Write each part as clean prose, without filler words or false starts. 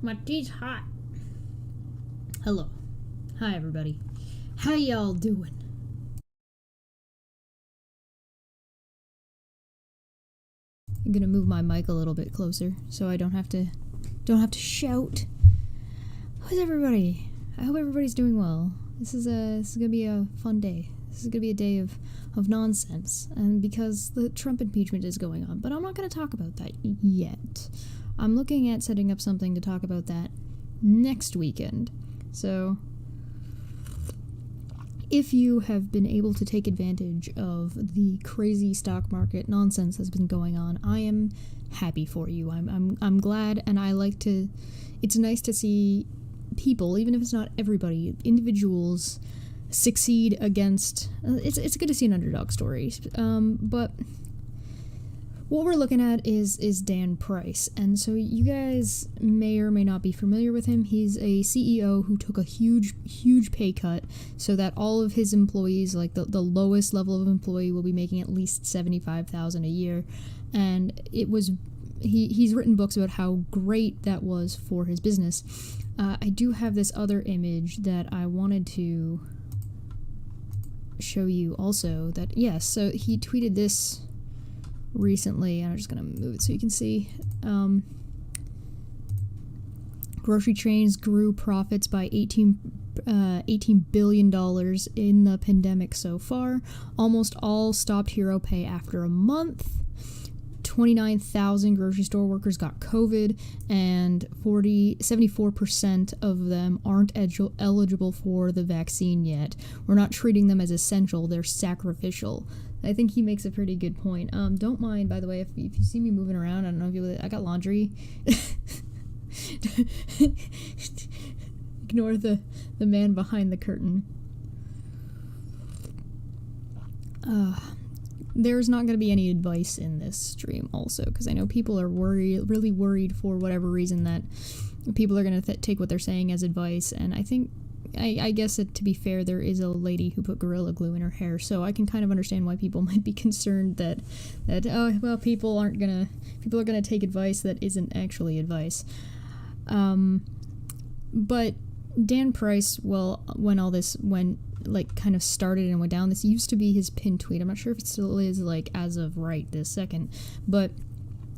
My tea's hot. Hello. Hi, everybody. How y'all doing? I'm gonna move my mic a little bit closer so I don't have to shout. How's everybody? I hope everybody's doing well. This is gonna be a fun day. This is gonna be a day of nonsense, and because the Trump impeachment is going on, but I'm not gonna talk about that yet. I'm looking at setting up something to talk about that next weekend. So if you have been able to take advantage of the crazy stock market nonsense that's been going on, I am happy for you. I'm glad, and I like to. It's nice to see people, even if it's not everybody, individuals succeed against. It's good to see an underdog story. But what we're looking at is Dan Price, and so you guys may or may not be familiar with him. He's a CEO who took a huge pay cut so that all of his employees, like the lowest level of employee, will be making at least $75,000 a year, and it was. He's written books about how great that was for his business. I do have this other image that I wanted to show you also. That yes, so he tweeted this recently, and I'm just gonna move it so you can see. Grocery chains grew profits by $18 billion in the pandemic so far. Almost all stopped hero pay after a month. 29,000 grocery store workers got COVID, and 74% of them aren't eligible for the vaccine yet. We're not treating them as essential, they're sacrificial. I think he makes a pretty good point. Don't mind, by the way, if you see me moving around. I don't know if you... I got laundry. Ignore the man behind the curtain. There's not going to be any advice in this stream also, because I know people are really worried for whatever reason that people are going to take what they're saying as advice, and I think, I guess to be fair, there is a lady who put Gorilla Glue in her hair, so I can kind of understand why people might be concerned that oh, well, people are going to take advice that isn't actually advice. But Dan Price, well, when all this kind of started and went down, this used to be his pinned tweet. I'm not sure if it still is, as of right this second, but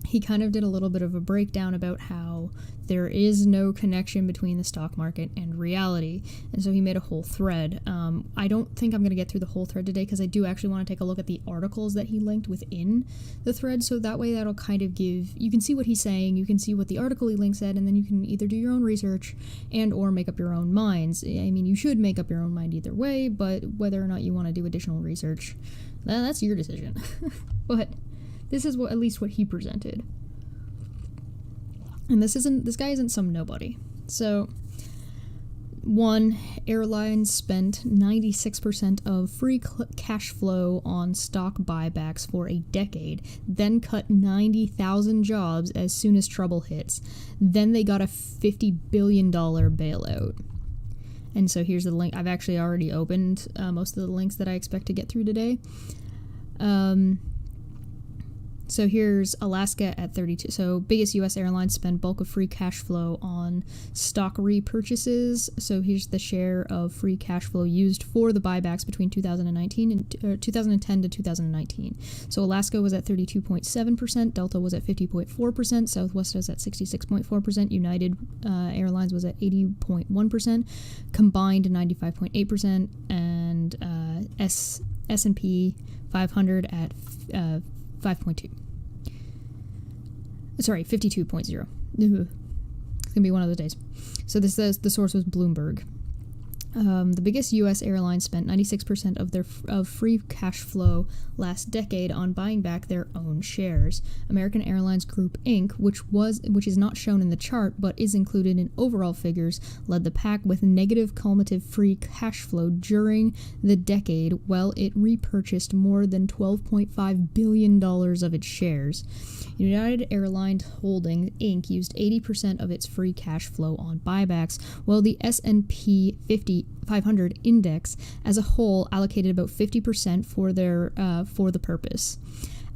he kind of did a little bit of a breakdown about how there is no connection between the stock market and reality, and so he made a whole thread. I don't think I'm going to get through the whole thread today, because I do actually want to take a look at the articles that he linked within the thread, so that way that'll kind of you can see what he's saying, you can see what the article he links at, and then you can either do your own research and or make up your own minds. I mean, you should make up your own mind either way, but whether or not you want to do additional research, that's your decision. But this is at least what he presented. And this guy isn't some nobody. So, airlines spent 96% of free cash flow on stock buybacks for a decade, then cut 90,000 jobs as soon as trouble hits. Then they got a $50 billion bailout. And so here's the link. I've actually already opened most of the links that I expect to get through today. So here's Alaska at 32. So biggest U.S. airlines spend bulk of free cash flow on stock repurchases. So here's the share of free cash flow used for the buybacks between 2010 to 2019. So Alaska was at 32.7%, Delta was at 50.4%, Southwest was at 66.4%, United Airlines was at 80.1%, combined 95.8%, and S&P 500 at 5.2. Sorry, 52.0. It's gonna be one of those days. So this says the source was Bloomberg. The biggest U.S. airlines spent 96% of free cash flow last decade on buying back their own shares. American Airlines Group Inc., which is not shown in the chart but is included in overall figures, led the pack with negative cumulative free cash flow during the decade, while it repurchased more than $12.5 billion of its shares. United Airlines Holdings Inc. used 80% of its free cash flow on buybacks, while the S&P 500 index as a whole allocated about 50% for the purpose.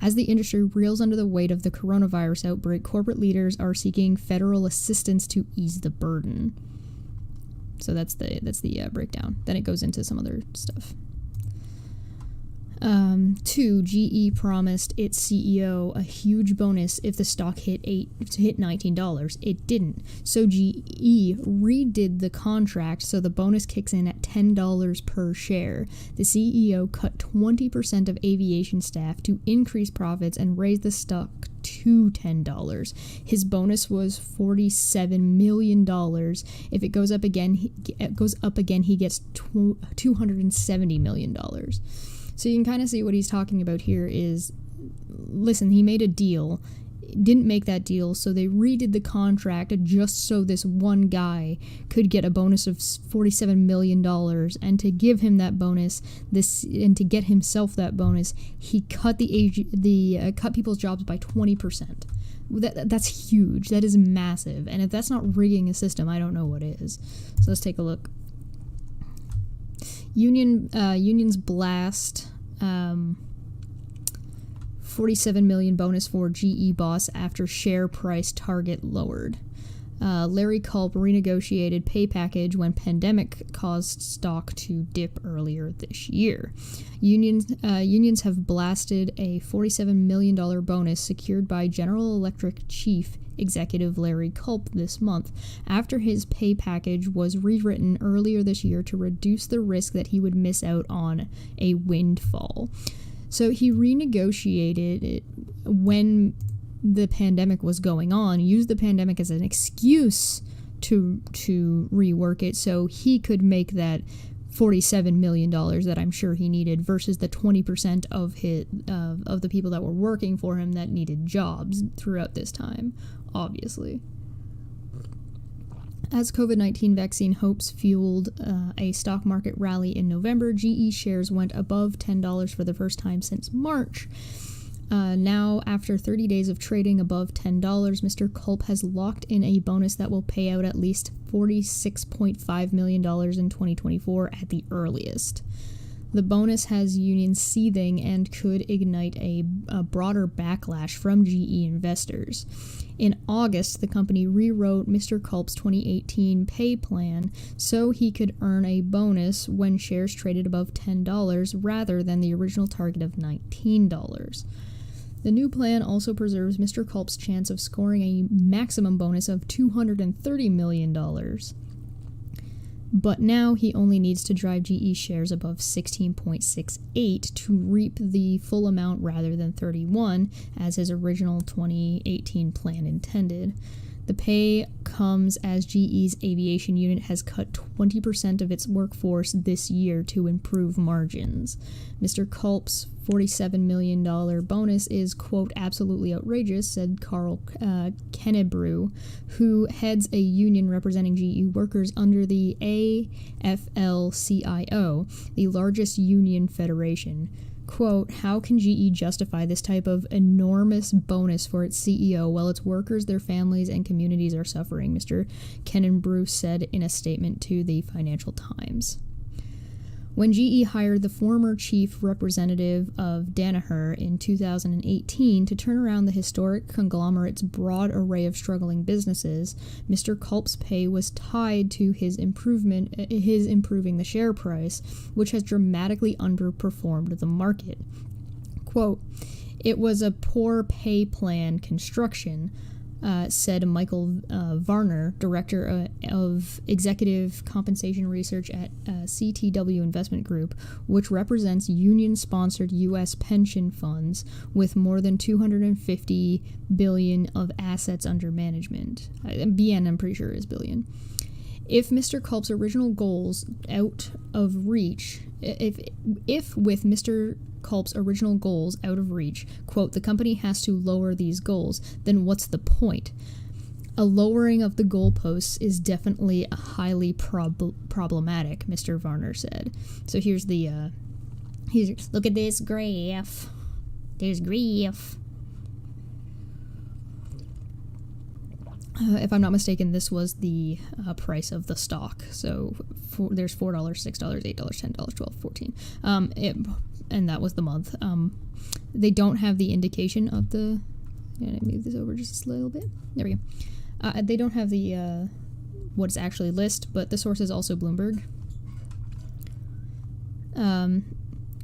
As the industry reels under the weight of the coronavirus outbreak, corporate leaders are seeking federal assistance to ease the burden. So that's the breakdown. Then it goes into some other stuff. 2, GE promised its CEO a huge bonus if the stock hit $19. It didn't. So GE redid the contract so the bonus kicks in at $10 per share. The CEO cut 20% of aviation staff to increase profits and raise the stock to $10. His bonus was $47 million. If it goes up again, he gets $270 million. So you can kind of see what he's talking about here is, listen, he made a deal, didn't make that deal, so they redid the contract just so this one guy could get a bonus of $47 million, and to give him that bonus, and to get himself that bonus, he cut cut people's jobs by 20%. That's huge. That is massive. And if that's not rigging a system, I don't know what is. So let's take a look. Unions blast $47 million bonus for GE boss after share price target lowered. Larry Culp renegotiated pay package when pandemic caused stock to dip earlier this year. Unions have blasted a $47 million bonus secured by General Electric chief executive Larry Culp this month, after his pay package was rewritten earlier this year to reduce the risk that he would miss out on a windfall. So he renegotiated it when the pandemic was going on, used the pandemic as an excuse to rework it so he could make that $47 million that I'm sure he needed versus the 20% of the people that were working for him that needed jobs throughout this time, obviously. As COVID-19 vaccine hopes fueled a stock market rally in November, GE shares went above $10 for the first time since March. Now, after 30 days of trading above $10, Mr. Culp has locked in a bonus that will pay out at least $46.5 million in 2024 at the earliest. The bonus has unions seething and could ignite a broader backlash from GE investors. In August, the company rewrote Mr. Culp's 2018 pay plan so he could earn a bonus when shares traded above $10 rather than the original target of $19. The new plan also preserves Mr. Culp's chance of scoring a maximum bonus of $230 million. But now he only needs to drive GE shares above 16.68 to reap the full amount rather than 31, as his original 2018 plan intended. The pay comes as GE's aviation unit has cut 20% of its workforce this year to improve margins. Mr. Culp's $47 million bonus is, quote, absolutely outrageous, said Carl Kennebrew, who heads a union representing GE workers under the AFL-CIO, the largest union federation. Quote, how can GE justify this type of enormous bonus for its CEO while its workers, their families, and communities are suffering, Mr. Kennebrew said in a statement to the Financial Times. When GE hired the former chief representative of Danaher in 2018 to turn around the historic conglomerate's broad array of struggling businesses, Mr. Culp's pay was tied to his improving the share price, which has dramatically underperformed the market. Quote, it was a poor pay plan construction, said Michael Varner, director of executive compensation research at CTW Investment Group, which represents union-sponsored U.S. pension funds with more than $250 billion of assets under management. BN, I'm pretty sure, is billion. If Mr. Culp's original goals out of reach, if with Mr. Culp's original goals out of reach, quote, the company has to lower these goals, then what's the point? A lowering of the goalposts is definitely highly problematic, Mr. Varner said. So here's look at this graph. There's graph. If I'm not mistaken, this was the price of the stock. So there's $4, $6, $8, $10, $12, $14. and that was the month. They don't have the indication of the... Can I move this over just a little bit? There we go. They don't have the what's actually list, but the source is also Bloomberg.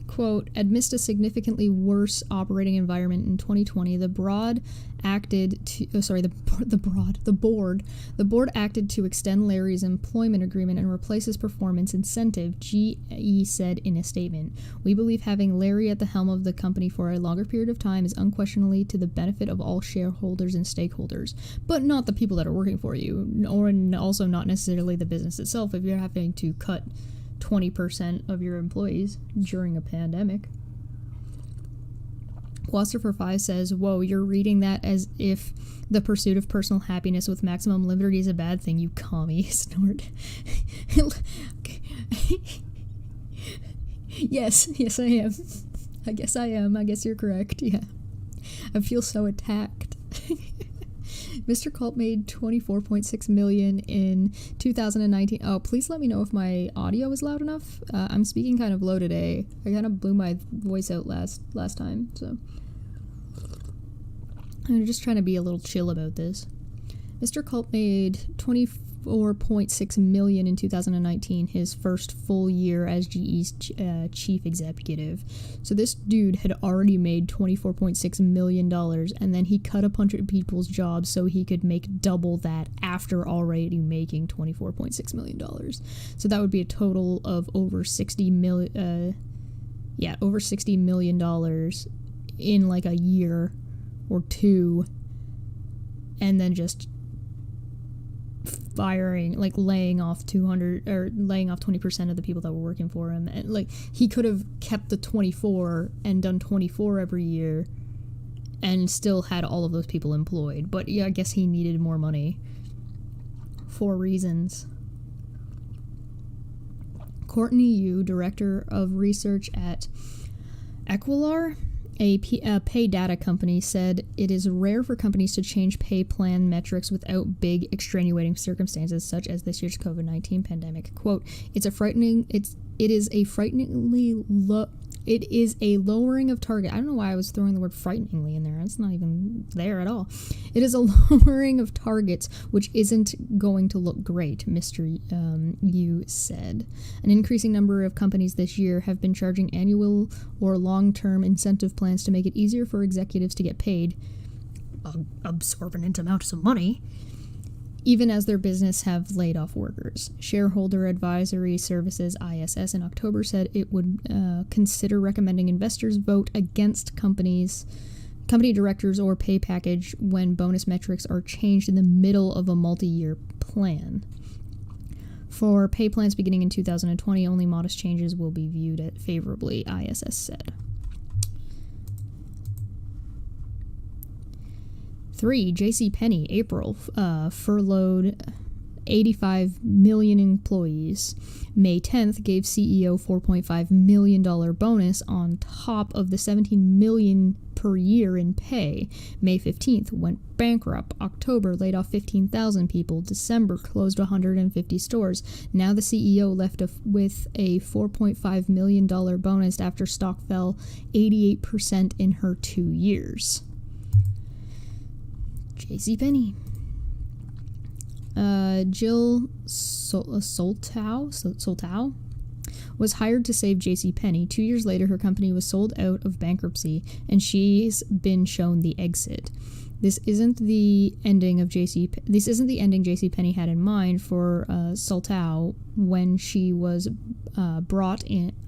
Quote, amidst a significantly worse operating environment in 2020, the board acted to extend Larry's employment agreement and replace his performance incentive, GE said in a statement. We believe having Larry at the helm of the company for a longer period of time is unquestionably to the benefit of all shareholders and stakeholders, but not the people that are working for you, or also not necessarily the business itself if you're having to cut 20% of your employees during a pandemic. Quaster 5 says, whoa, you're reading that as if the pursuit of personal happiness with maximum liberty is a bad thing, you commie. Snort. Yes, I am. I guess I am. I guess you're correct, yeah. I feel so attacked. Mr. Culp made $24.6 million in 2019. Oh, please let me know if my audio is loud enough. I'm speaking kind of low today. I kind of blew my voice out last time, so I'm just trying to be a little chill about this. Mr. Culp made $24.6 million in 2019, his first full year as GE's chief executive. So this dude had already made $24.6 million, and then he cut a bunch of people's jobs so he could make double that after already making $24.6 million. So that would be a total of over $60 million in like a year or two, and then just laying off 20% of the people that were working for him. And like, he could have kept the 24 and done 24 every year and still had all of those people employed. But yeah, I guess he needed more money for reasons. Courtney Yu, director of research at Equilar, a pay data company, said it is rare for companies to change pay plan metrics without big extenuating circumstances such as this year's COVID-19 pandemic. Quote, it is a lowering of target. I don't know why I was throwing the word frighteningly in there. It's not even there at all. It is a lowering of targets, which isn't going to look great, Mr. Yu said. An increasing number of companies this year have been charging annual or long-term incentive plans to make it easier for executives to get paid absorbent amounts of money, even as their business have laid off workers. Shareholder Advisory Services, ISS, in October said it would consider recommending investors vote against company directors or pay package when bonus metrics are changed in the middle of a multi-year plan. For pay plans beginning in 2020, only modest changes will be viewed favorably, ISS said. 3. JCPenney, April, furloughed 85 million employees. May 10th gave CEO $4.5 million bonus on top of the $17 million per year in pay. May 15th went bankrupt. October laid off 15,000 people. December closed 150 stores. Now the CEO left with a $4.5 million bonus after stock fell 88% in her 2 years. JCPenney. Jill Soltau was hired to save JCPenney. 2 years later, her company was sold out of bankruptcy, and she's been shown the exit. This isn't the ending JCPenney had in mind for Soltau when she was brought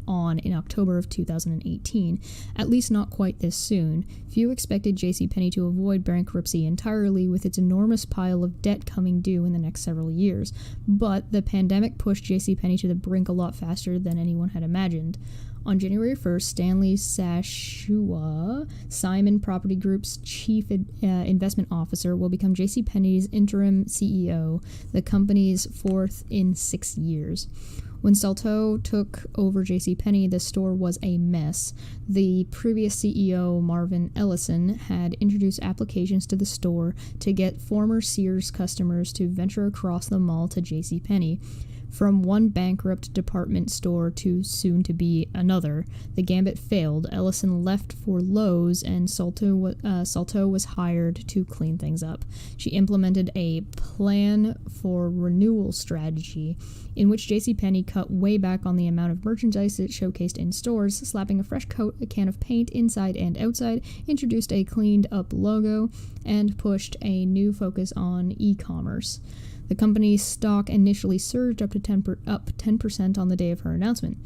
on in October of 2018, at least not quite this soon. Few expected JCPenney to avoid bankruptcy entirely with its enormous pile of debt coming due in the next several years, but the pandemic pushed JCPenney to the brink a lot faster than anyone had imagined. On January 1st, Stanley Sashua, Simon Property Group's chief investment officer, will become JCPenney's interim CEO, the company's fourth in 6 years. When Salto took over JCPenney, the store was a mess. The previous CEO, Marvin Ellison, had introduced applications to the store to get former Sears customers to venture across the mall to JCPenney. From one bankrupt department store to soon to be another, the gambit failed. Ellison left for Lowe's, and Salto was hired to clean things up. She implemented a plan for renewal strategy in which JCPenney cut way back on the amount of merchandise it showcased in stores, slapping a fresh coat, a can of paint inside and outside, introduced a cleaned-up logo, and pushed a new focus on e-commerce. The company's stock initially surged up 10% on the day of her announcement.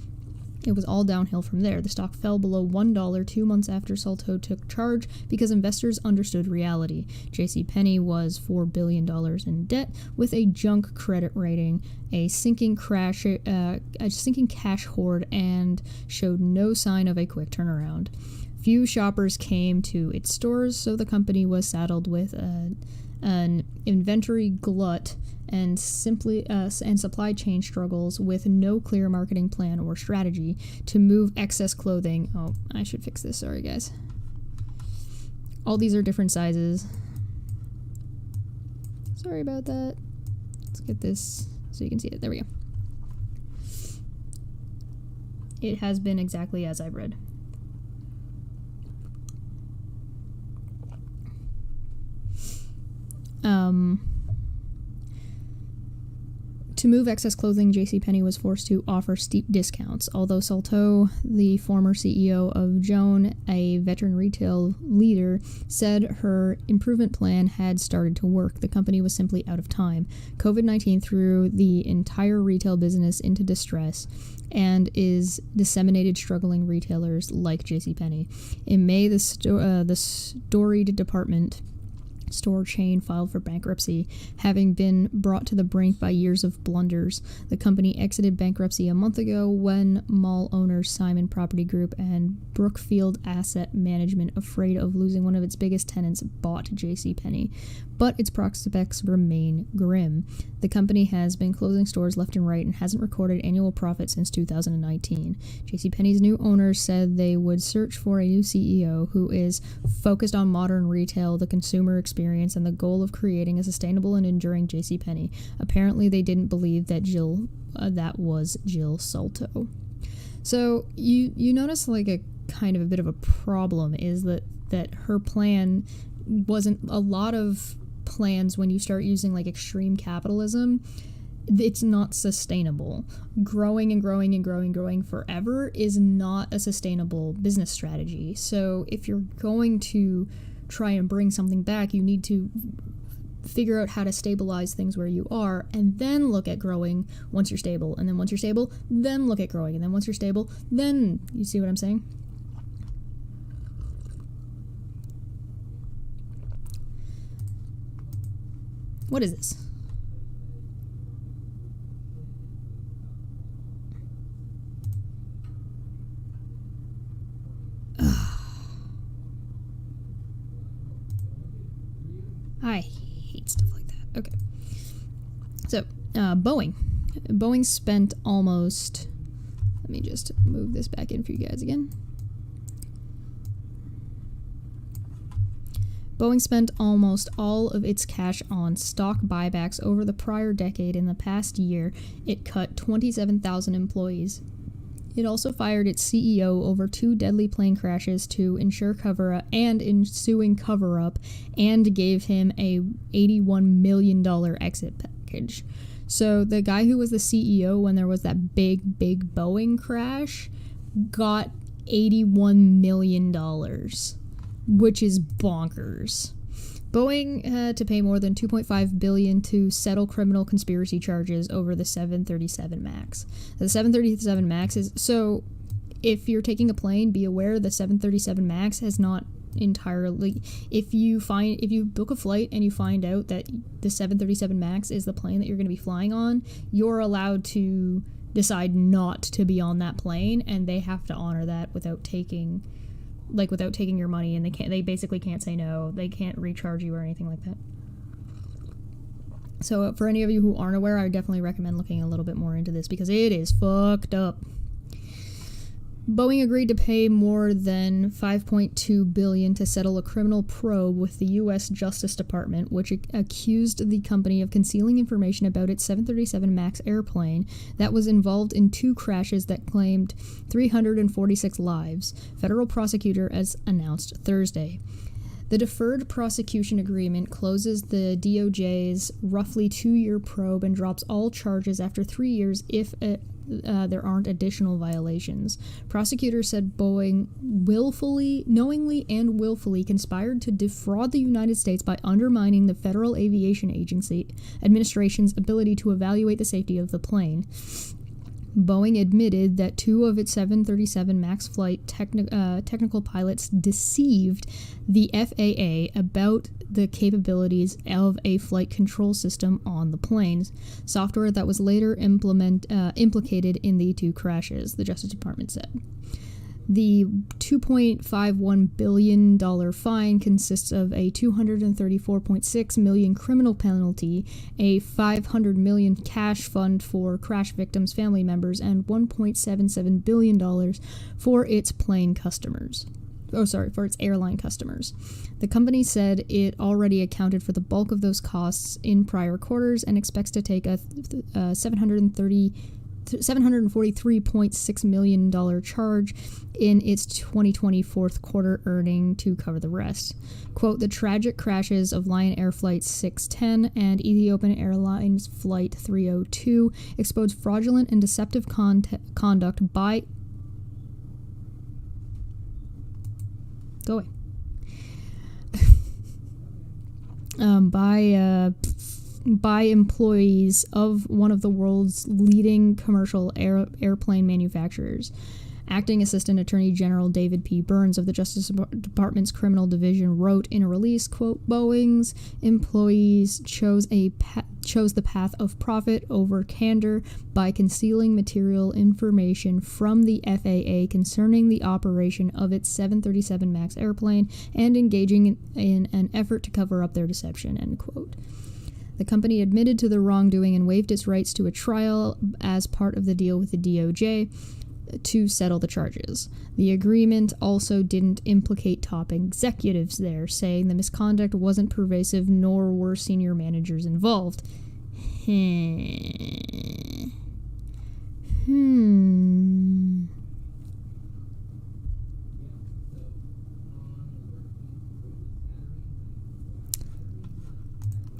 It was all downhill from there. The stock fell below $1 2 months after Salto took charge because investors understood reality. JCPenney was $4 billion in debt with a junk credit rating, a sinking cash hoard, and showed no sign of a quick turnaround. Few shoppers came to its stores, so the company was saddled with an inventory glut and supply chain struggles with no clear marketing plan or strategy to move excess clothing. Oh, I should fix this. Sorry, guys. All these are different sizes. Sorry about that. Let's get this so you can see it. There we go. It has been exactly as I've read. To move excess clothing, JCPenney was forced to offer steep discounts. Although Salto, the former CEO of Joan, a veteran retail leader, said her improvement plan had started to work, the company was simply out of time. COVID-19 threw the entire retail business into distress and is disseminated struggling retailers like JCPenney. In May, the storied department store chain filed for bankruptcy, having been brought to the brink by years of blunders. The company exited bankruptcy a month ago when mall owners Simon Property Group and Brookfield Asset Management, afraid of losing one of its biggest tenants, bought JCPenney. But its prospects remain grim. The company has been closing stores left and right and hasn't recorded annual profit since 2019. JCPenney's new owners said they would search for a new CEO who is focused on modern retail, the consumer experience, and the goal of creating a sustainable and enduring JCPenney. Apparently, they didn't believe that that was Jill Salto. So you notice like a kind of a bit of a problem is that her plan wasn't a lot of plans when you start using like extreme capitalism. It's not sustainable. Growing and growing and growing and growing forever is not a sustainable business strategy. So if you're going to try and bring something back, you need to figure out how to stabilize things where you are and then look at growing once you're stable. And then once you're stable, then look at growing. And then once you're stable, then you see what I'm saying? What is this? I hate stuff like that. Okay. So, Boeing. Boeing spent almost... Let me just move this back in for you guys again. Boeing spent almost all of its cash on stock buybacks over the prior decade. In the past year, it cut 27,000 employees. It also fired its CEO over 2 deadly plane crashes to ensure cover-up and ensuing cover-up, and gave him a $81 million exit package. So the guy who was the CEO when there was that big Boeing crash got $81 million, which is bonkers. Boeing had to pay more than $2.5 billion to settle criminal conspiracy charges over the 737 MAX. The 737 MAX is... So, if you're taking a plane, be aware the 737 MAX has not entirely... If you book a flight and you find out that the 737 MAX is the plane that you're going to be flying on, you're allowed to decide not to be on that plane, and they have to honor that without taking your money, and they basically can't say no. They can't recharge you or anything like that. So for any of you who aren't aware, I definitely recommend looking a little bit more into this because it is fucked up. Boeing agreed to pay more than $5.2 billion to settle a criminal probe with the U.S. Justice Department, which accused the company of concealing information about its 737 MAX airplane that was involved in 2 crashes that claimed 346 lives, federal prosecutor as announced Thursday. The deferred prosecution agreement closes the DOJ's roughly 2-year probe and drops all charges after 3 years if there aren't additional violations. Prosecutors said Boeing knowingly and willfully conspired to defraud the United States by undermining the Federal Aviation Administration's ability to evaluate the safety of the plane. Boeing admitted that 2 of its 737 MAX flight technical pilots deceived the FAA about the capabilities of a flight control system on the planes, software that was later implicated in the 2 crashes, the Justice Department said. The $2.51 billion fine consists of a $234.6 million criminal penalty, a $500 million cash fund for crash victims' family members, and $1.77 billion for its for its airline customers. The company said it already accounted for the bulk of those costs in prior quarters and expects to take a $743.6 million charge in its 2020 fourth quarter earning to cover the rest. Quote, the tragic crashes of Lion Air Flight 610 and Ethiopian Airlines Flight 302 exposed fraudulent and deceptive conduct by... Go away. By employees of one of the world's leading commercial airplane manufacturers. Acting Assistant Attorney General David P. Burns of the Justice Department's Criminal Division wrote in a release, quote, Boeing's employees chose the path of profit over candor by concealing material information from the FAA concerning the operation of its 737 MAX airplane and engaging in an effort to cover up their deception, end quote. The company admitted to the wrongdoing and waived its rights to a trial as part of the deal with the DOJ to settle the charges. The agreement also didn't implicate top executives there, saying the misconduct wasn't pervasive nor were senior managers involved.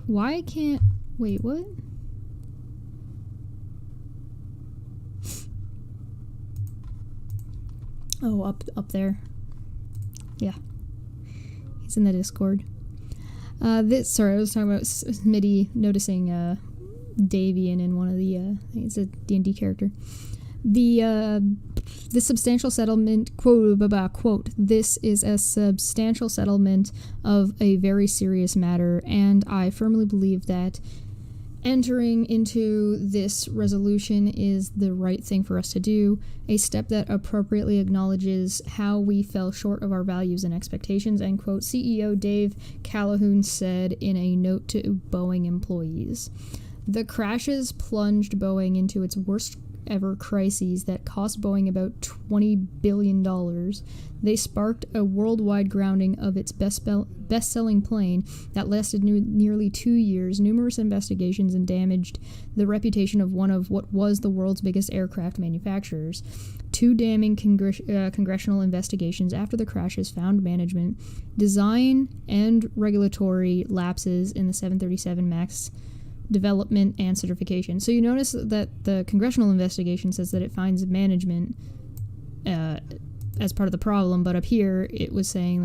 Why can't... Wait, what? Oh, up there. Yeah. He's in the Discord. I was talking about Smitty noticing Davian in one of the I think it's a D&D character. The substantial settlement, quote, this is a substantial settlement of a very serious matter, and I firmly believe that entering into this resolution is the right thing for us to do, a step that appropriately acknowledges how we fell short of our values and expectations, end quote, CEO Dave Calhoun said in a note to Boeing employees. The crashes plunged Boeing into its worst ever crises that cost Boeing about $20 billion. They sparked a worldwide grounding of its best-selling plane that lasted nearly 2 years, numerous investigations, and damaged the reputation of one of what was the world's biggest aircraft manufacturers. 2 damning congressional investigations after the crashes found management, design, and regulatory lapses in the 737 MAX development and certification. So you notice that the congressional investigation says that it finds management as part of the problem, but up here it was saying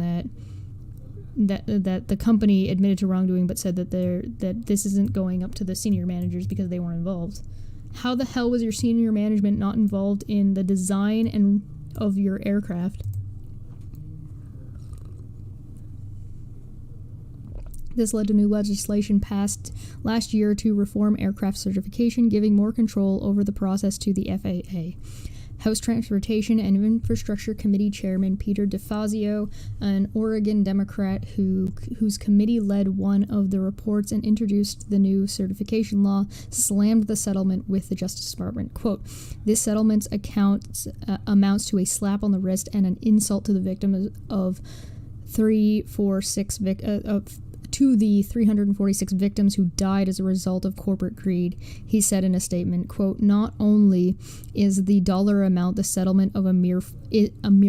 that the company admitted to wrongdoing but said that this isn't going up to the senior managers because they weren't involved. How the hell was your senior management not involved in the design of your aircraft? This led to new legislation passed last year to reform aircraft certification, giving more control over the process to the FAA. House Transportation and Infrastructure Committee Chairman Peter DeFazio, an Oregon Democrat whose committee led one of the reports and introduced the new certification law, slammed the settlement with the Justice Department. Quote, "This settlement amounts to a slap on the wrist and an insult to the victims of 346 victims who died as a result of corporate greed," he said in a statement. Quote, "Not only is the dollar amount the settlement of a mere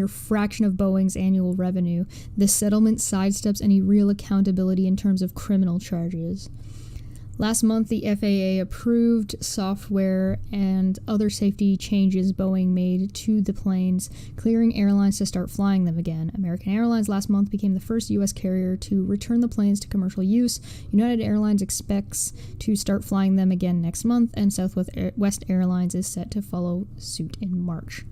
fraction of Boeing's annual revenue, the settlement sidesteps any real accountability in terms of criminal charges." Last month, the FAA approved software and other safety changes Boeing made to the planes, clearing airlines to start flying them again. American Airlines last month became the first U.S. carrier to return the planes to commercial use. United Airlines expects to start flying them again next month, and Southwest Airlines is set to follow suit in March.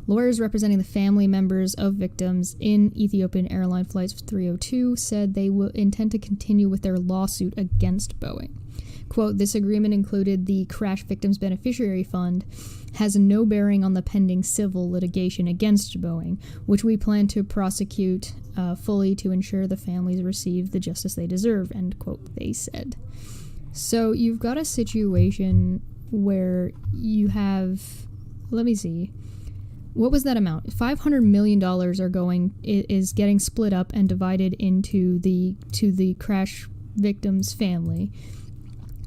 Lawyers representing the family members of victims in Ethiopian Airline Flight 302 said they will intend to continue with their lawsuit against Boeing. Quote, "This agreement included the Crash Victims Beneficiary Fund, has no bearing on the pending civil litigation against Boeing, which we plan to prosecute fully to ensure the families receive the justice they deserve," end quote, they said. So you've got a situation where you have, let me see, what was that amount? $500 million is getting split up and divided to the crash victim's family.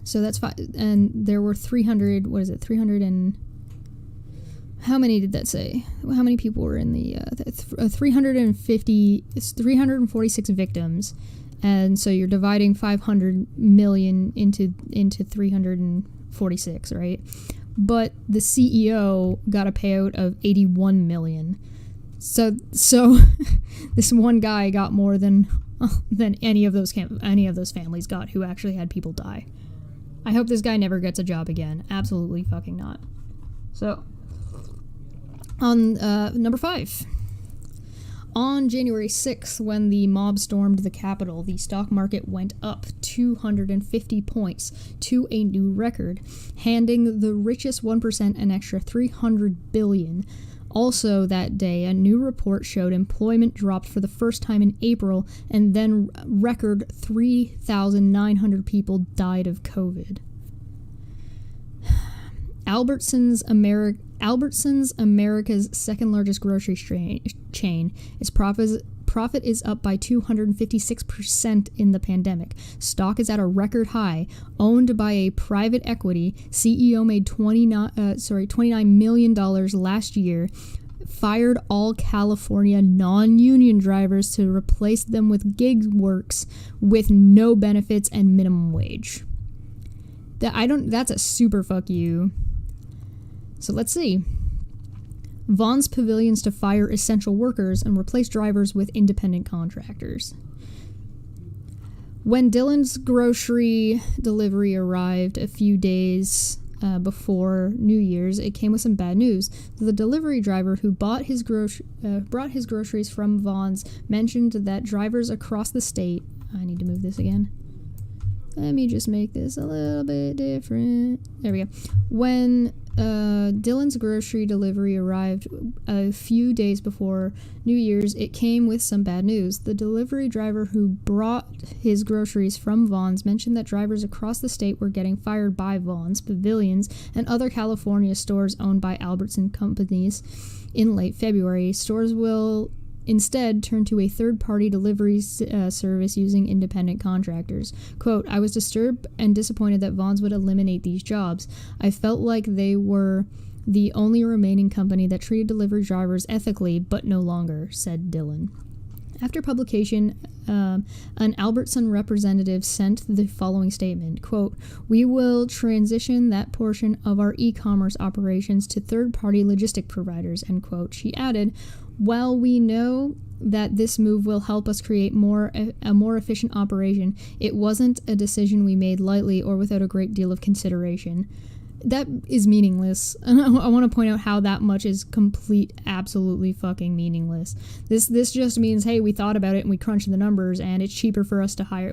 So that's fine. And there were 300, what is it, 300 and... How many did that say? How many people were in the... 346 victims. And so you're dividing 500 million into 346, right? But the CEO got a payout of 81 million. So this one guy got more than any of those families got who actually had people die. I hope this guy never gets a job again. Absolutely fucking not. So, on number 5. On January 6th, when the mob stormed the Capitol, the stock market went up 250 points to a new record, handing the richest 1% an extra $300 billion. Also that day, a new report showed employment dropped for the first time in April, and then record 3,900 people died of COVID. Albertsons, America's second largest grocery chain, its profit is up by 256% in the pandemic. Stock is at a record high. Owned by a private equity, CEO made $29 million last year, fired all California non-union drivers to replace them with gig works with no benefits and minimum wage. That's a super fuck you. So let's see. Vaughn's Pavilions to fire essential workers and replace drivers with independent contractors. When Dylan's grocery delivery arrived a few days before New Year's, it came with some bad news. The delivery driver who brought his groceries from Vaughn's mentioned that drivers across the state... I need to move this again. Let me just make this a little bit different. There we go. When Dylan's grocery delivery arrived a few days before New Year's, it came with some bad news. The delivery driver who brought his groceries from Vaughn's mentioned that drivers across the state were getting fired by Vaughn's, Pavilions, and other California stores owned by Albertson companies in late February. Stores will instead turn to a third-party delivery service using independent contractors. Quote, "I was disturbed and disappointed that Vaughn's would eliminate these jobs. I felt like they were the only remaining company that treated delivery drivers ethically, but no longer," said Dillon. After publication, an Albertson representative sent the following statement, quote, "We will transition that portion of our e-commerce operations to third-party logistic providers," end quote. She added, "While we know that this move will help us create a more efficient operation, it wasn't a decision we made lightly or without a great deal of consideration. that is meaningless. I want to point out how that much is absolutely fucking meaningless. This just means, hey, we thought about it and we crunched the numbers and it's cheaper for us to hire.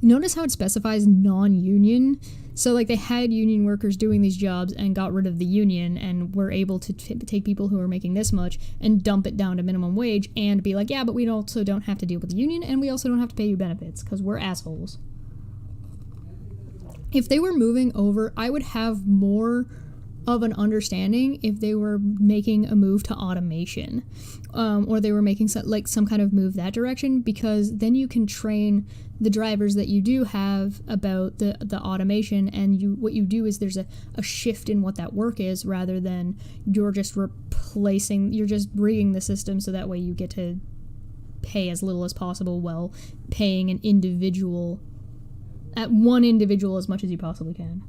Notice how it specifies non-union. So like they had union workers doing these jobs and got rid of the union and were able to take people who are making this much and dump it down to minimum wage and be like, yeah, but we also don't have to deal with the union and we also don't have to pay you benefits because we're assholes. If they were moving over, I would have more of an understanding if they were making a move to automation, or they were making some kind of move that direction, because then you can train the drivers that you do have about the automation, and what you do is there's a shift in what that work is, rather than you're just rigging the system so that way you get to pay as little as possible while paying one individual as much as you possibly can.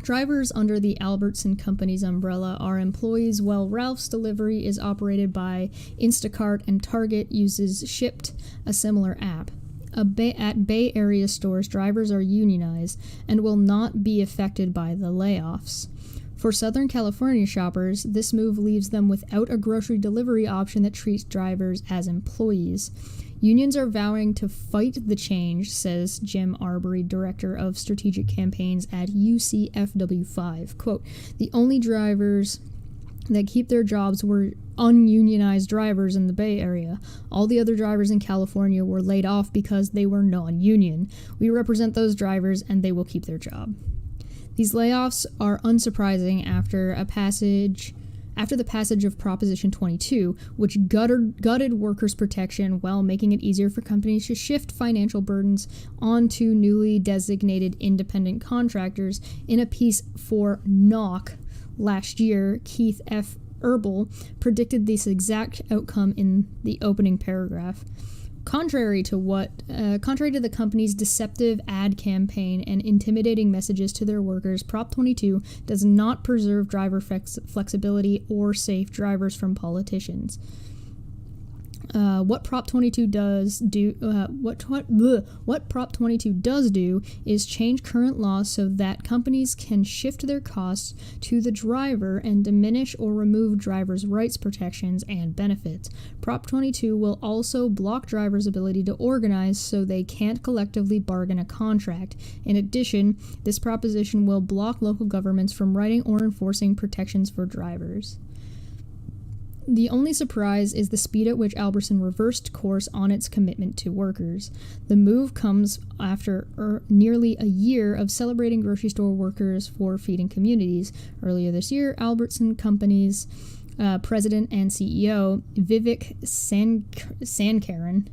Drivers under the Albertson Company's umbrella are employees, while Ralph's Delivery is operated by Instacart and Target uses Shipt, a similar app. At Bay Area stores, drivers are unionized and will not be affected by the layoffs. For Southern California shoppers, this move leaves them without a grocery delivery option that treats drivers as employees. Unions are vowing to fight the change, says Jim Arbery, director of strategic campaigns at UCFW5. Quote, the only drivers that keep their jobs were ununionized drivers in the Bay Area. All the other drivers in California were laid off because they were non-union. We represent those drivers and they will keep their job. These layoffs are unsurprising after the passage of Proposition 22, which gutted workers' protection while making it easier for companies to shift financial burdens onto newly designated independent contractors. In a piece for Knock last year, Keith F. Erbel predicted this exact outcome in the opening paragraph. Contrary to the company's deceptive ad campaign and intimidating messages to their workers, Prop 22 does not preserve driver flexibility or save drivers from politicians. What Prop 22 does do is change current laws so that companies can shift their costs to the driver and diminish or remove drivers' rights protections and benefits. Prop 22 will also block drivers' ability to organize so they can't collectively bargain a contract. In addition, this proposition will block local governments from writing or enforcing protections for drivers. The only surprise is the speed at which Albertson reversed course on its commitment to workers. The move comes after nearly a year of celebrating grocery store workers for feeding communities. Earlier this year, Albertson Company's president and CEO, Vivek Sankaran,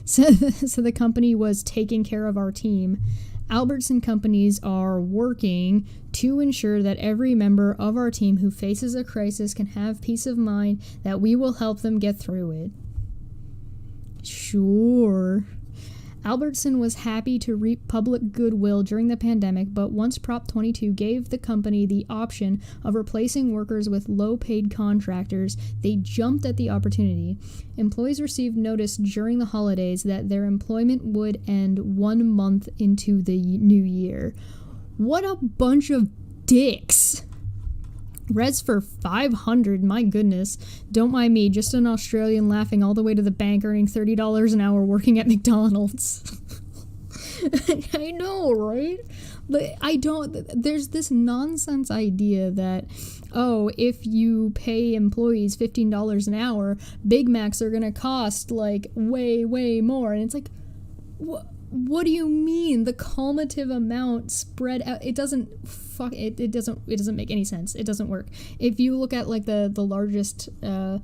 so the company was taking care of our team. Albertson companies are working to ensure that every member of our team who faces a crisis can have peace of mind that we will help them get through it. Sure. Albertson was happy to reap public goodwill during the pandemic, but once Prop 22 gave the company the option of replacing workers with low-paid contractors, they jumped at the opportunity. Employees received notice during the holidays that their employment would end 1 month into the new year. What a bunch of dicks! Res for 500, my goodness. Don't mind me, just an Australian laughing all the way to the bank, earning $30 an hour working at McDonald's. I know, right? But there's this nonsense idea that, if you pay employees $15 an hour, Big Macs are gonna cost, way, way more. And it's like, what do you mean? The cumulative amount spread out, it doesn't make any sense. It doesn't work. If you look at the largest the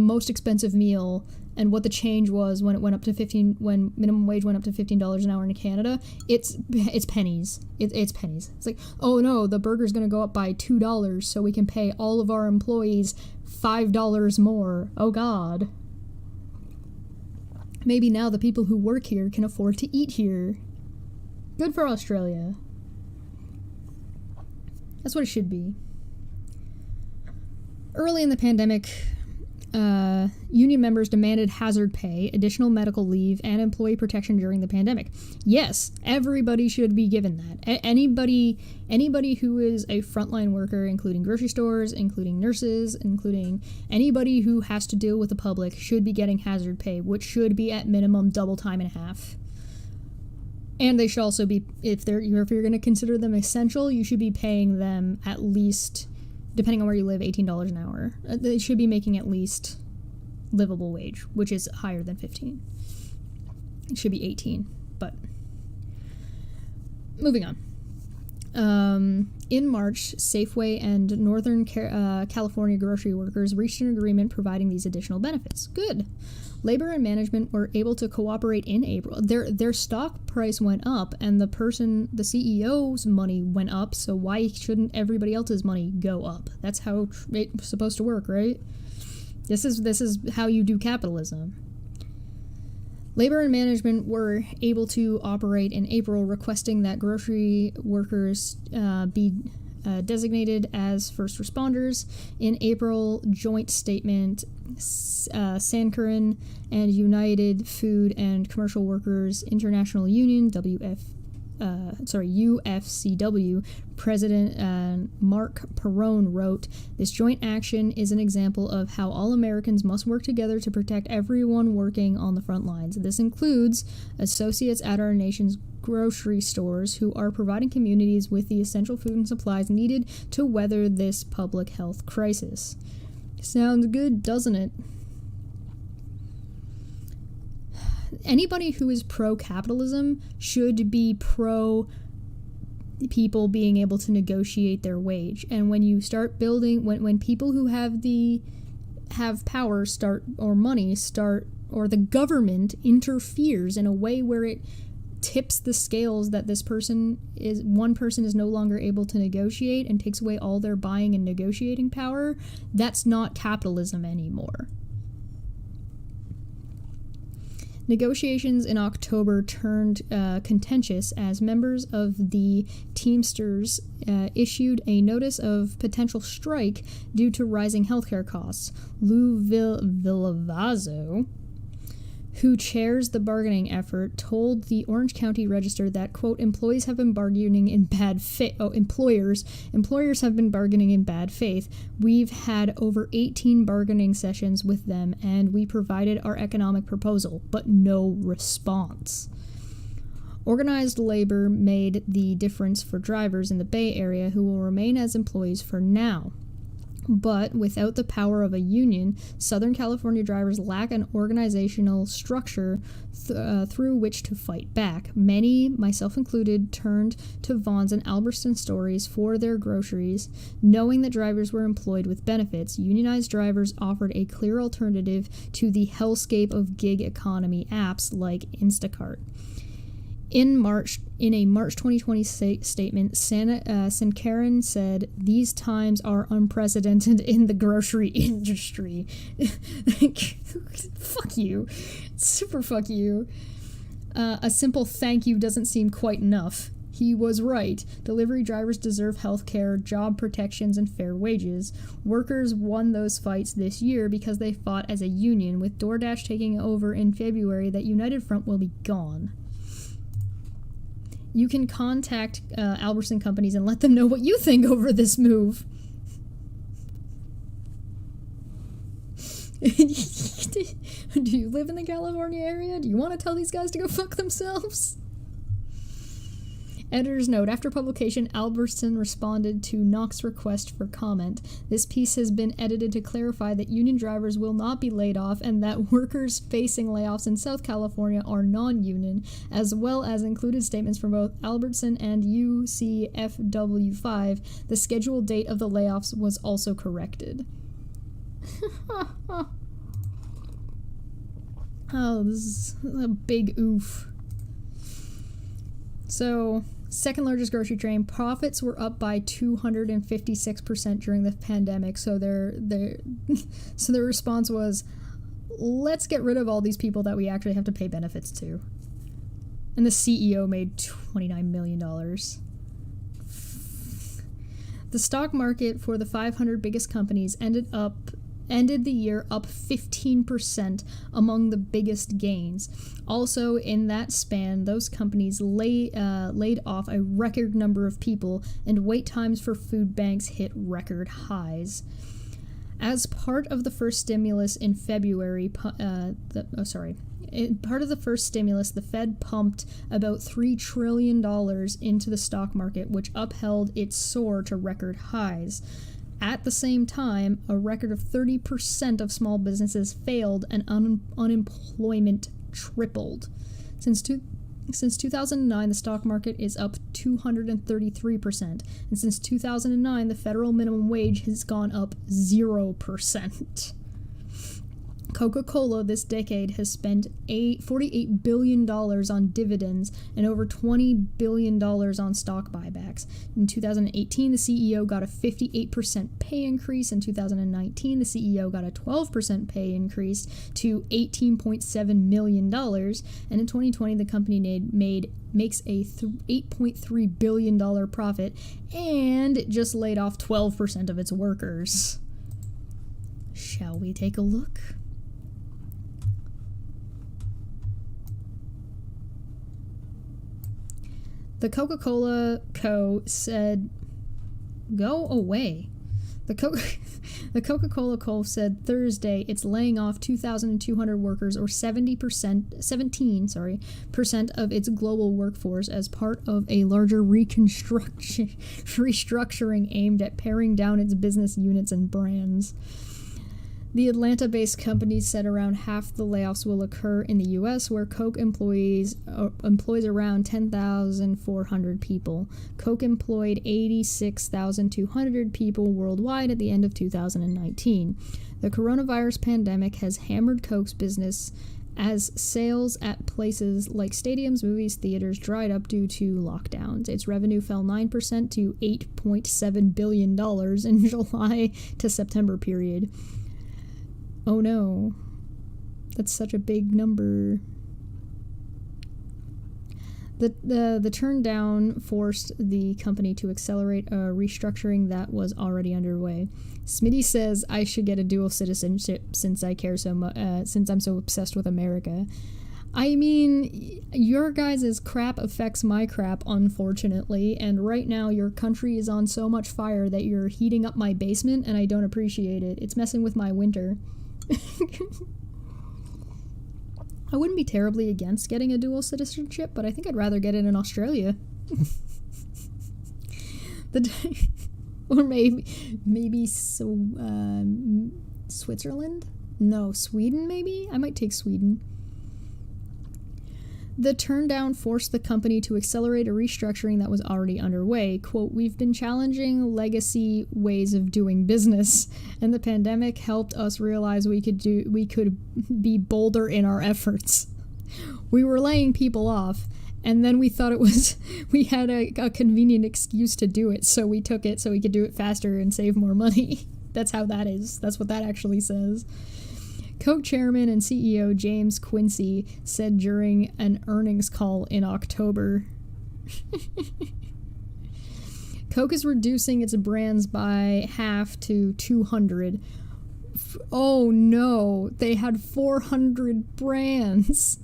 most expensive meal and what the change was when when minimum wage went up to $15 an hour in Canada, it's pennies. It's pennies. It's like, oh no, the burger's going to go up by $2 so we can pay all of our employees $5 more. Oh god. Maybe now the people who work here can afford to eat here. Good for Australia. That's what it should be. Early in the pandemic, Union members demanded hazard pay, additional medical leave, and employee protection during the pandemic. Yes, everybody should be given that. Anybody who is a frontline worker, including grocery stores, including nurses, including anybody who has to deal with the public, should be getting hazard pay, which should be at minimum double time and a half. And they should also be, if you're going to consider them essential, you should be paying them at least, depending on where you live, $18 an hour. They should be making at least livable wage, which is higher than 15. It should be 18, but moving on. In March, Safeway and Northern California grocery workers reached an agreement providing these additional benefits. Good. Labor and management were able to cooperate in April. Their stock price went up, and the CEO's money went up, so why shouldn't everybody else's money go up? That's how it's supposed to work, right? This is how you do capitalism. Labor and management were able to operate in April, requesting that grocery workers be designated as first responders. In April, joint statement, Sankaran and United Food and Commercial Workers International Union, UFCW, President Mark Perone wrote, "This joint action is an example of how all Americans must work together to protect everyone working on the front lines. This includes associates at our nation's grocery stores who are providing communities with the essential food and supplies needed to weather this public health crisis." Sounds good, doesn't it? Anybody who is pro-capitalism should be pro people being able to negotiate their wage. And when you start building, when people who have power start, or money start, or the government interferes in a way where it tips the scales that one person is no longer able to negotiate and takes away all their buying and negotiating power, that's not capitalism anymore. Negotiations in October turned contentious as members of the Teamsters issued a notice of potential strike due to rising healthcare costs. Lou Villavazzo, who chairs the bargaining effort, told the Orange County Register that, quote, employers have been bargaining in bad faith. Employers have been bargaining in bad faith. We've had over 18 bargaining sessions with them, and we provided our economic proposal, but no response. Organized labor made the difference for drivers in the Bay Area who will remain as employees for now. But without the power of a union, Southern California drivers lack an organizational structure through which to fight back. Many, myself included, turned to Vaughn's and Albertson Stories for their groceries, knowing that drivers were employed with benefits. Unionized drivers offered a clear alternative to the hellscape of gig economy apps like Instacart. In a March 2020 statement, Sankaran said, "These times are unprecedented in the grocery industry." Fuck you. Super fuck you. A simple thank you doesn't seem quite enough. He was right. Delivery drivers deserve health care, job protections, and fair wages. Workers won those fights this year because they fought as a union. With DoorDash taking over in February, that united front will be gone. You can contact Albertson Companies and let them know what you think over this move. Do you live in the California area? Do you want to tell these guys to go fuck themselves? Editor's note, after publication, Albertson responded to Knox's request for comment. This piece has been edited to clarify that union drivers will not be laid off and that workers facing layoffs in South California are non-union, as well as included statements from both Albertson and UCFW5. The scheduled date of the layoffs was also corrected. Oh, this is a big oof. So, second largest grocery chain, profits were up by 256% during the pandemic. So their response was, let's get rid of all these people that we actually have to pay benefits to. And the CEO made $29 million. The stock market for the 500 biggest companies ended up ended the year up 15%, among the biggest gains. Also, in that span, those companies laid off a record number of people, and wait times for food banks hit record highs. As part of the first stimulus in February, part of the first stimulus, the Fed pumped about $3 trillion into the stock market, which upheld its soar to record highs. At the same time, a record of 30% of small businesses failed and unemployment tripled. Since 2009, the stock market is up 233%, and since 2009, the federal minimum wage has gone up 0%. Coca-Cola this decade has spent $48 billion on dividends and over $20 billion on stock buybacks. In 2018, the CEO got a 58% pay increase. In 2019, the CEO got a 12% pay increase to $18.7 million. And in 2020, the company makes a $8.3 billion profit and it just laid off 12% of its workers. Shall we take a look? The Coca-Cola Co. said, go away. The Coca-Cola Co. said Thursday it's laying off 2,200 workers, or 17% of its global workforce, as part of a larger restructuring aimed at paring down its business units and brands. The Atlanta-based company said around half the layoffs will occur in the U.S., where Coke employs around 10,400 people. Coke employed 86,200 people worldwide at the end of 2019. The coronavirus pandemic has hammered Coke's business as sales at places like stadiums, movies, theaters dried up due to lockdowns. Its revenue fell 9% to $8.7 billion in July to September period. Oh no, that's such a big number. The turn down forced the company to accelerate a restructuring that was already underway. Smitty says I should get a dual citizenship since I care so much. Since I'm so obsessed with America. I mean, your guys' crap affects my crap, unfortunately, and right now your country is on so much fire that you're heating up my basement, and I don't appreciate it. It's messing with my winter. I wouldn't be terribly against getting a dual citizenship, but I think I'd rather get it in Australia. Or maybe Switzerland? No, Sweden maybe? I might take Sweden. The turndown forced the company to accelerate a restructuring that was already underway. Quote, we've been challenging legacy ways of doing business, and the pandemic helped us realize we could be bolder in our efforts. We were laying people off, and then we thought we had a convenient excuse to do it, so we took it so we could do it faster and save more money. That's how that is. That's what that actually says. Coke chairman and CEO James Quincy said during an earnings call in October. Coke is reducing its brands by half to 200. Oh no, they had 400 brands.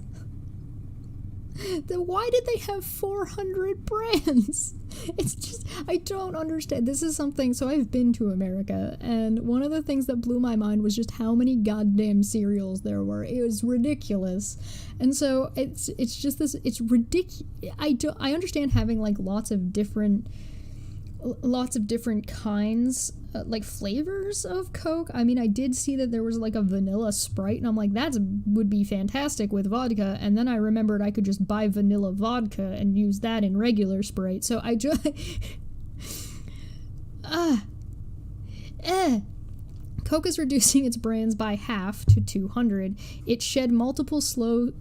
Then why did they have 400 brands? It's just, I don't understand. This is something, so I've been to America, and one of the things that blew my mind was just how many goddamn cereals there were. It was ridiculous. And so it's just this, it's ridiculous. I understand having like lots of different kinds, like flavors of Coke. I mean, I did see that there was like a vanilla Sprite, and I'm like, that would be fantastic with vodka. And then I remembered I could just buy vanilla vodka and use that in regular Sprite. So I just Coke is reducing its brands by half to 200. It shed multiple slow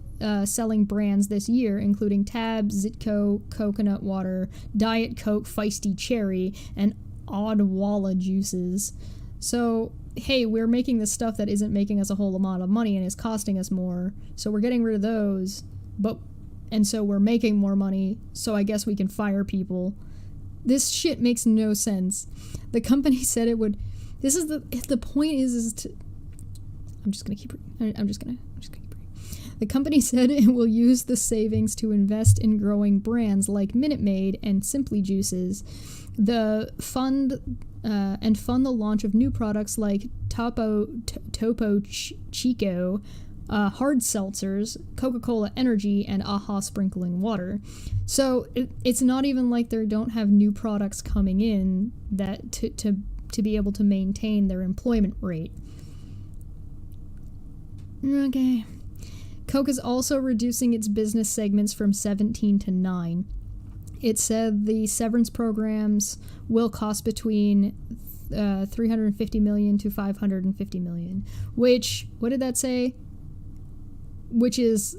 selling brands this year, including Tab, Zitco, Coconut Water, Diet Coke, Feisty Cherry, and Odwalla juices. So, hey, we're making this stuff that isn't making us a whole lot of money and is costing us more, so we're getting rid of those, and so we're making more money, so I guess we can fire people. This shit makes no sense. The company said it would. This is the point is I'm just gonna keep reading. The company said it will use the savings to invest in growing brands like Minute Maid and Simply Juices, fund the launch of new products like Topo Chico, hard seltzers, Coca-Cola Energy, and AHA sparkling water. So it's not even like they don't have new products coming in that to be able to maintain their employment rate. Okay. Coke is also reducing its business segments from 17 to 9. It said the severance programs will cost between $350 million to $550 million, which, what did that say? Which is,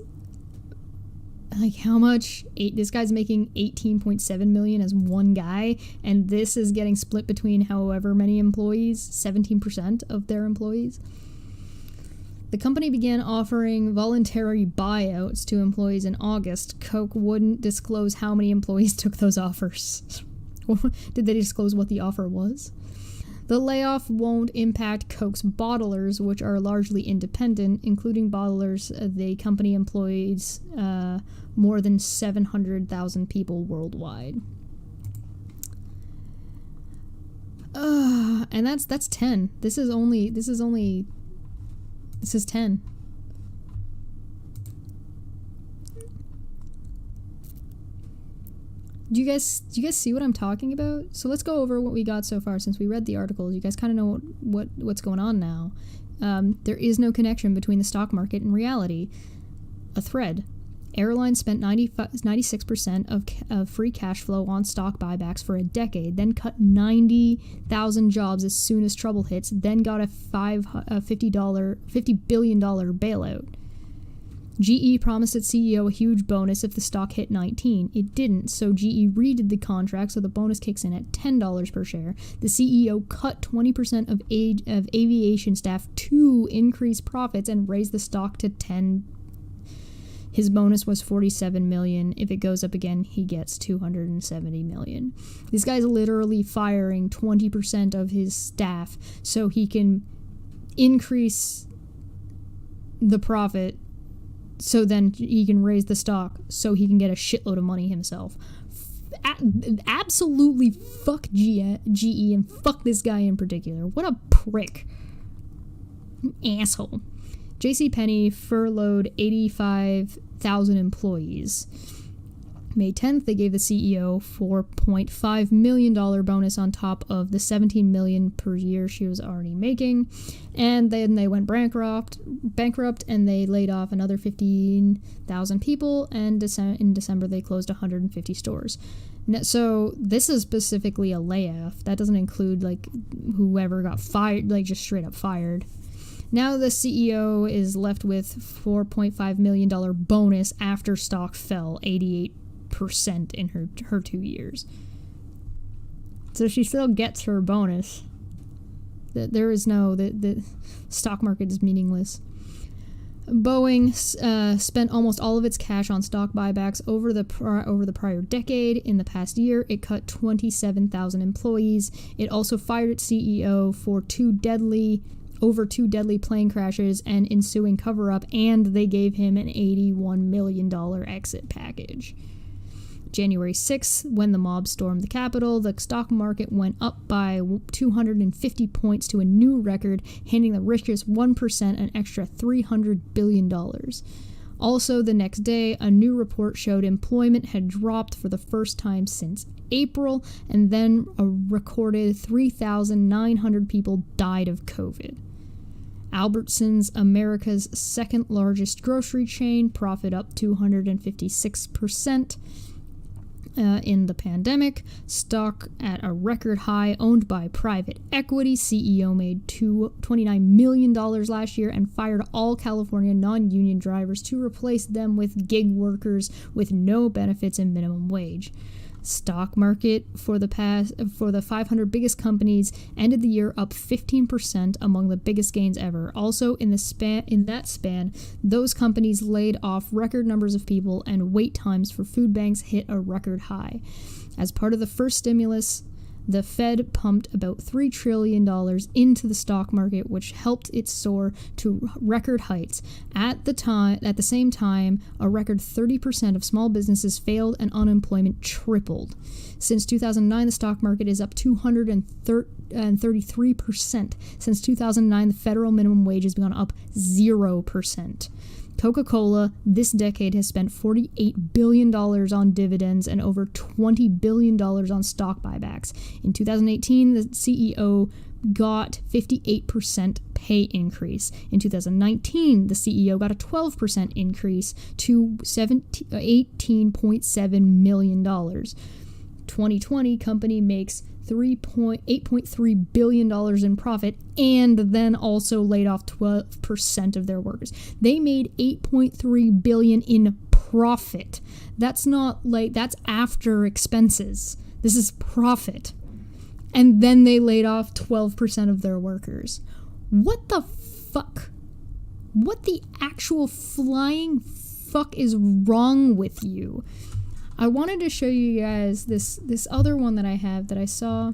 like, how much? This guy's making $18.7 million as one guy, and this is getting split between however many employees, 17% of their employees. The company began offering voluntary buyouts to employees in August. Coke wouldn't disclose how many employees took those offers. Did they disclose what the offer was? The layoff won't impact Coke's bottlers, which are largely independent, including bottlers. The company employs more than 700,000 people worldwide. And that's 10. This is 10. Do you guys see what I'm talking about? So let's go over what we got so far since we read the articles. You guys kind of know what's going on now. There is no connection between the stock market and reality. A thread. Airlines spent 96% of free cash flow on stock buybacks for a decade, then cut 90,000 jobs as soon as trouble hits, then got a $50 billion bailout. GE promised its CEO a huge bonus if the stock hit 19. It didn't, so GE redid the contract so the bonus kicks in at $10 per share. The CEO cut 20% of aviation staff to increase profits and raised the stock to 10. His bonus was $47 million. If it goes up again, he gets $270 million. This guy's literally firing 20% of his staff so he can increase the profit, so then he can raise the stock so he can get a shitload of money himself. Absolutely fuck GE and fuck this guy in particular. What a prick. Asshole. JCPenney furloughed 85,000 employees. May 10th, they gave the CEO $4.5 million bonus on top of the $17 million per year she was already making. And then they went bankrupt, and they laid off another 15,000 people, and in December they closed 150 stores. So this is specifically a layoff. That doesn't include, like, whoever got fired, like, just straight up fired. Now the CEO is left with $4.5 million bonus after stock fell 88% in her 2 years. So she still gets her bonus. There is the stock market is meaningless. Boeing spent almost all of its cash on stock buybacks over the prior decade. In the past year, it cut 27,000 employees. It also fired its CEO for over two deadly plane crashes and ensuing cover-up, and they gave him an $81 million exit package. January 6th, when the mob stormed the Capitol, the stock market went up by 250 points to a new record, handing the richest 1% an extra $300 billion. Also, the next day, a new report showed employment had dropped for the first time since April, and then a recorded 3,900 people died of COVID. Albertsons, America's second largest grocery chain, profit up 256% in the pandemic. Stock at a record high, owned by private equity. CEO made $29 million last year and fired all California non-union drivers to replace them with gig workers with no benefits and minimum wage. Stock market for the 500 biggest companies ended the year up 15%, among the biggest gains ever. Also, in that span, those companies laid off record numbers of people, and wait times for food banks hit a record high. As part of the first stimulus, the Fed pumped about $3 trillion into the stock market, which helped it soar to record heights. At the same time, a record 30% of small businesses failed and unemployment tripled. Since 2009, the stock market is up 233%. Since 2009, the federal minimum wage has gone up 0%. Coca-Cola this decade has spent $48 billion on dividends and over $20 billion on stock buybacks. In 2018, the CEO got 58% pay increase. In 2019, the CEO got a 12% increase to $18.7 million. 2020, company makes $8.3 billion in profit and then also laid off 12% of their workers. They made $8.3 billion in profit. That's after expenses. This is profit. And then they laid off 12% of their workers. What the fuck? What the actual flying fuck is wrong with you? I wanted to show you guys this other one that I have that I saw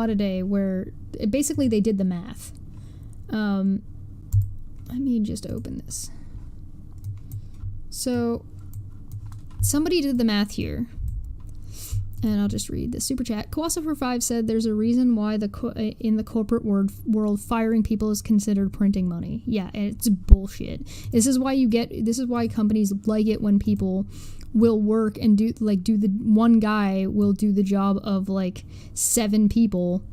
today, where basically they did the math. Let me just open this. So somebody did the math here, and I'll just read the super chat. Kawasa for 5 said there's a reason why in the corporate world firing people is considered printing money. Yeah, it's bullshit. This is why companies like it when people will work and one guy will do the job of 7 people,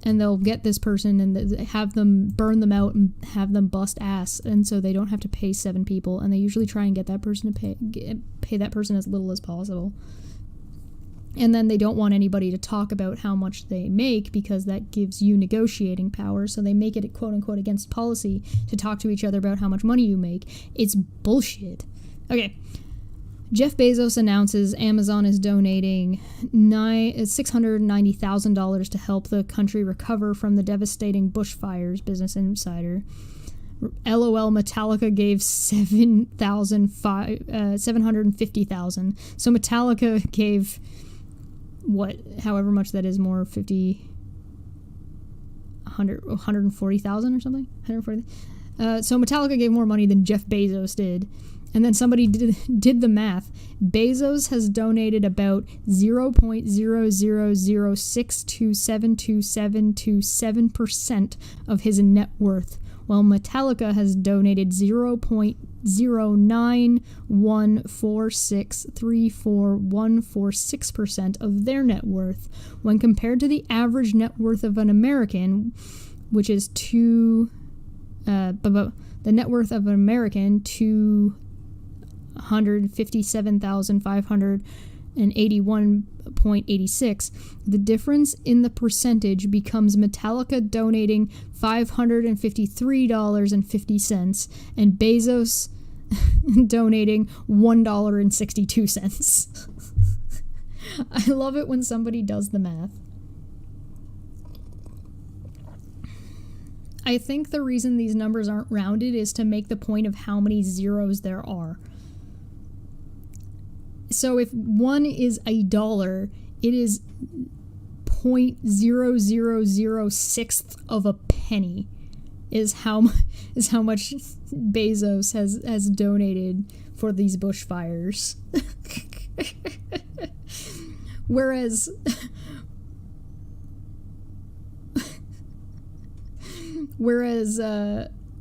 and they'll get this person and have them burn them out and have them bust ass, and so they don't have to pay 7 people, and they usually try and get that person to pay that person as little as possible. And then they don't want anybody to talk about how much they make because that gives you negotiating power, so they make it quote-unquote against policy to talk to each other about how much money you make. It's bullshit. Okay. Jeff Bezos announces Amazon is donating $690,000 to help the country recover from the devastating bushfires, Business Insider. LOL, Metallica gave $750,000. So Metallica gave however much that is more, 140,000 or something? 140. So Metallica gave more money than Jeff Bezos did. And then somebody did the math. Bezos has donated about 0.00062727727% of his net worth, while Metallica has donated 0.09146344146% of their net worth. When compared to the average net worth of an American, which is the net worth of an American, $157,581.86, the difference in the percentage becomes Metallica donating $553.50 and Bezos donating $1.62. I love it when somebody does the math. I think the reason these numbers aren't rounded is to make the point of how many zeros there are. So if one is $1, it is 0.0006 of a penny is how much Bezos has donated for these bushfires. Whereas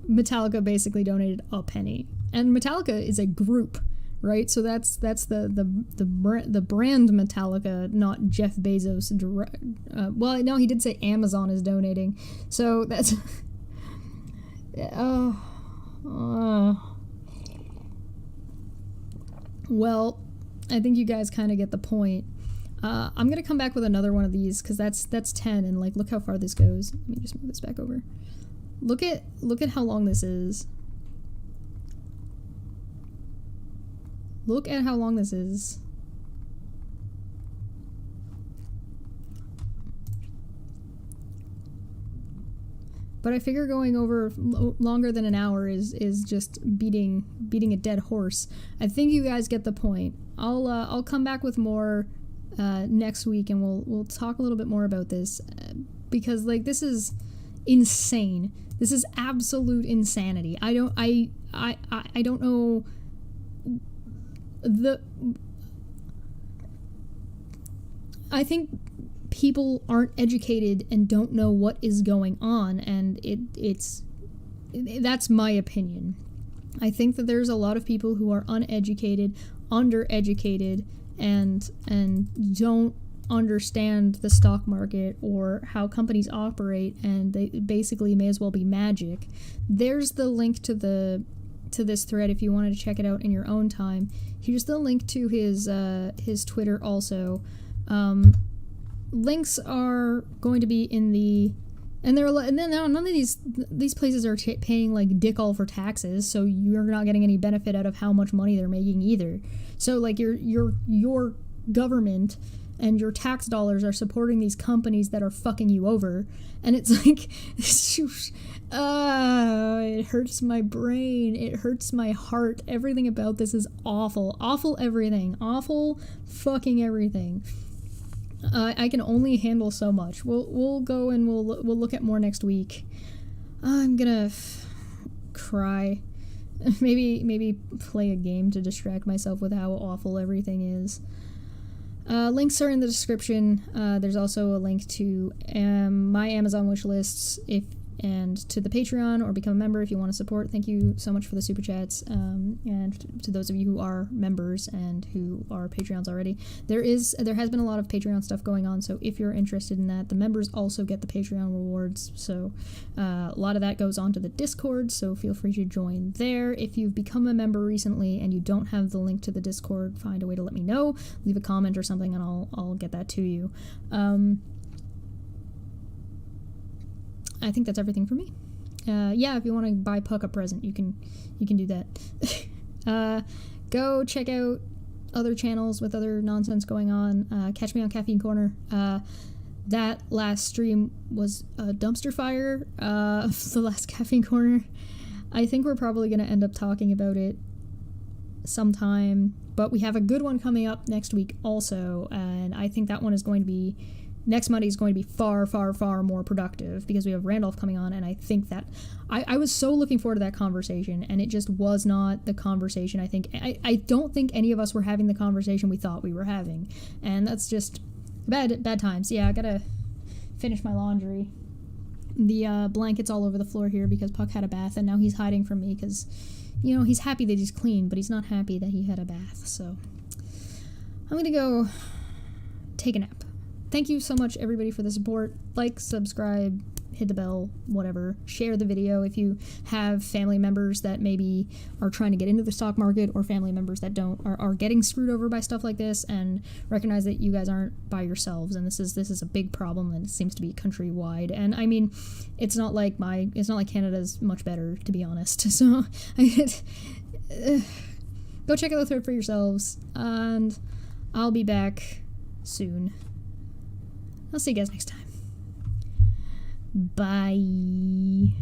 Metallica basically donated a penny, and Metallica is a group. Right, so that's the brand Metallica, not Jeff Bezos. Well, no, he did say Amazon is donating, so that's. Well, I think you guys kind of get the point. I'm gonna come back with another one of these because that's 10, and look how far this goes. Let me just move this back over. Look at how long this is. Look at how long this is. But I figure going over longer than an hour is just beating a dead horse. I think you guys get the point. I'll come back with more next week, and we'll talk a little bit more about this, because like this is insane. This is absolute insanity. I don't know I think people aren't educated and don't know what is going on, and that's my opinion. I think that there's a lot of people who are uneducated, undereducated, and don't understand the stock market or how companies operate, and they basically may as well be magic. There's the link to this thread if you wanted to check it out in your own time. Here's the link to his Twitter also. Links are going to be in the, and then none of these places are paying like dick all for taxes, so you're not getting any benefit out of how much money they're making either. So like your government and your tax dollars are supporting these companies that are fucking you over, and it's like, it hurts my brain, it hurts my heart. Everything about this is awful. Awful everything. Awful fucking everything. I can only handle so much. We'll go and we'll look at more next week. I'm gonna cry. Maybe play a game to distract myself with how awful everything is. Links are in the description. There's also a link to my Amazon wish lists and to the Patreon, or become a member if you want to support. Thank you so much for the super chats, and to those of you who are members and who are Patreons already. There has been a lot of Patreon stuff going on, so if you're interested in that, the members also get the Patreon rewards, so a lot of that goes on to the Discord, so feel free to join there. If you've become a member recently and you don't have the link to the Discord, find a way to let me know. Leave a comment or something and I'll get that to you. I think that's everything for me. Yeah, if you want to buy Puck a present, you can do that. Go check out other channels with other nonsense going on. Catch me on Caffeine Corner. That last stream was a dumpster fire. The last Caffeine Corner. I think we're probably going to end up talking about it sometime, but we have a good one coming up next week also, and I think that one is going to be, next Monday is going to be far, far, far more productive, because we have Randolph coming on, and I think that I was so looking forward to that conversation, and it just was not the conversation I don't think any of us were having the conversation we thought we were having, and that's just bad times. Yeah, I gotta finish my laundry. The blanket's all over the floor here because Puck had a bath, and now he's hiding from me because, you know, he's happy that he's clean, but he's not happy that he had a bath, so I'm gonna go take a nap. Thank you so much, everybody, for the support. Like, subscribe, hit the bell, whatever. Share the video if you have family members that maybe are trying to get into the stock market, or family members that are getting screwed over by stuff like this, and recognize that you guys aren't by yourselves, and this is a big problem, and it seems to be countrywide. And I mean, it's not like Canada's much better, to be honest. So go check out the thread for yourselves, and I'll be back soon. I'll see you guys next time. Bye.